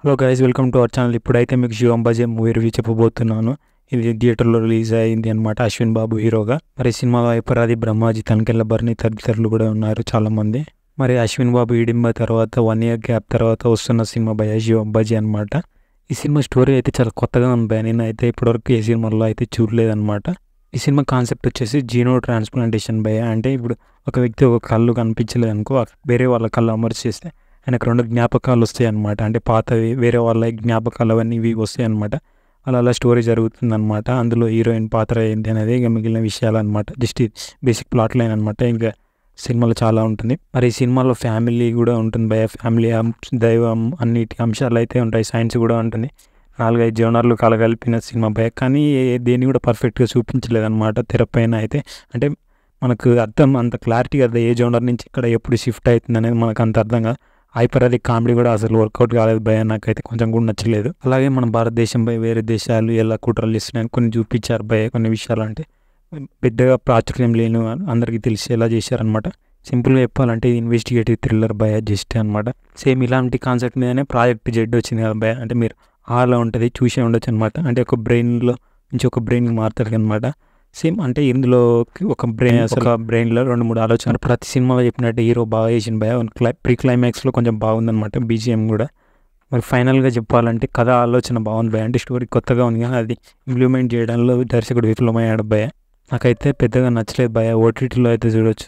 Hello guys, welcome to our channel. ఇప్పుడైతే మీకు శివం బజే movie review చెప్పబోతున్నాను. ఇది థియేటర్లో రిలీజ్ అయింది అనమాట, అశ్విన్ బాబు హీరోగా. మరి సినిమాలో ఐపరాది, బ్రహ్మాజీ, తనకెళ్ళ భరణి తదితరులు కూడా ఉన్నారు చాలామంది. మరి అశ్విన్ బాబు ఇడింబ తర్వాత 1 year గ్యాప్ తర్వాత వస్తున్న సినిమా భయ శివం బజీ అనమాట. ఈ సినిమా స్టోరీ అయితే చాలా కొత్తగా ఉంది భయ. నేను అయితే ఇప్పటివరకు ఏ సినిమాలో అయితే చూడలేదన్నమాట. ఈ సినిమా కాన్సెప్ట్ వచ్చేసి జీనో ట్రాన్స్ప్లాంటేషన్ భయ. అంటే ఇప్పుడు ఒక వ్యక్తి ఒక కళ్ళు కనిపించలేదు అనుకో, వేరే వాళ్ళ కళ్ళు అమర్చి చేస్తే ఆయనకు 2 జ్ఞాపకాలు వస్తాయి అనమాట. అంటే పాతవి వేరే వాళ్ళ జ్ఞాపకాలు అవన్నీ ఇవి వస్తాయి అనమాట. అలా స్టోరీ జరుగుతుందన్నమాట. అందులో హీరోయిన్ పాత్ర ఏంటి అనేది ఇక మిగిలిన విషయాలు అనమాట. జస్ట్ బేసిక్ ప్లాట్ లైన్ అనమాట. ఇంకా సినిమాలో చాలా ఉంటుంది. మరి ఈ సినిమాలో ఫ్యామిలీ కూడా ఉంటుంది భయ. ఫ్యామిలీ, దైవం, అన్నిటి అంశాలు అయితే ఉంటాయి. సైన్స్ కూడా ఉంటుంది. 4-5 జోనర్లు కలగలిపిన సినిమా భయ. కానీ దేన్ని కూడా పర్ఫెక్ట్గా చూపించలేదన్నమాట తెరపైన అయితే. అంటే మనకు అంత క్లారిటీగా ఏ జోనర్ నుంచి ఇక్కడ ఎప్పుడు షిఫ్ట్ అవుతుంది అనేది మనకు అంత అర్థంగా. హైపరాది కామెడీ కూడా అసలు వర్కౌట్ కాలేదు భయ. నాకైతే కొంచెం కూడా నచ్చలేదు. అలాగే మన భారతదేశంపై వేరే దేశాలు ఎలా కుట్రలు ఇస్తున్నాయని కొన్ని చూపించారు భయ. కొన్ని విషయాలు అంటే పెద్దగా ప్రాచుర్యం లేను, అందరికీ తెలిసేలా చేశారనమాట. సింపుల్గా చెప్పాలంటే ఇది ఇన్వెస్టిగేటివ్ థ్రిల్లర్ భయ జస్ట్ అనమాట. సేమ్ ఇలాంటి కాన్సెప్ట్ మీదనే ప్రాజెక్ట్ జెడ్ వచ్చింది కదా భయ. అంటే మీరు హాల్లో ఉంటుంది, చూసే ఉండొచ్చు అనమాట. అంటే ఒక బ్రెయిన్లో నుంచి ఒక బ్రెయిన్కి మారుతారు అనమాట. సేమ్ అంటే ఇందులో ఒక బ్రెయిన్లో 2-3 ఆలోచనలు. ప్రతి సినిమాలో చెప్పినట్టు హీరో బాగా చేసిన భయ. ప్రీ క్లైమాక్స్లో కొంచెం బాగుందనమాట, బీజిఎం కూడా. మరి ఫైనల్గా చెప్పాలంటే కథ ఆలోచన బాగుంది భయ. అంటే స్టోరీ కొత్తగా ఉంది కానీ అది ఇంప్లిమెంట్ చేయడంలో దర్శకుడు విఫలమయ్యాడు భయ. నాకైతే పెద్దగా నచ్చలేదు భయ. ఓటీటీలో అయితే చూడొచ్చు.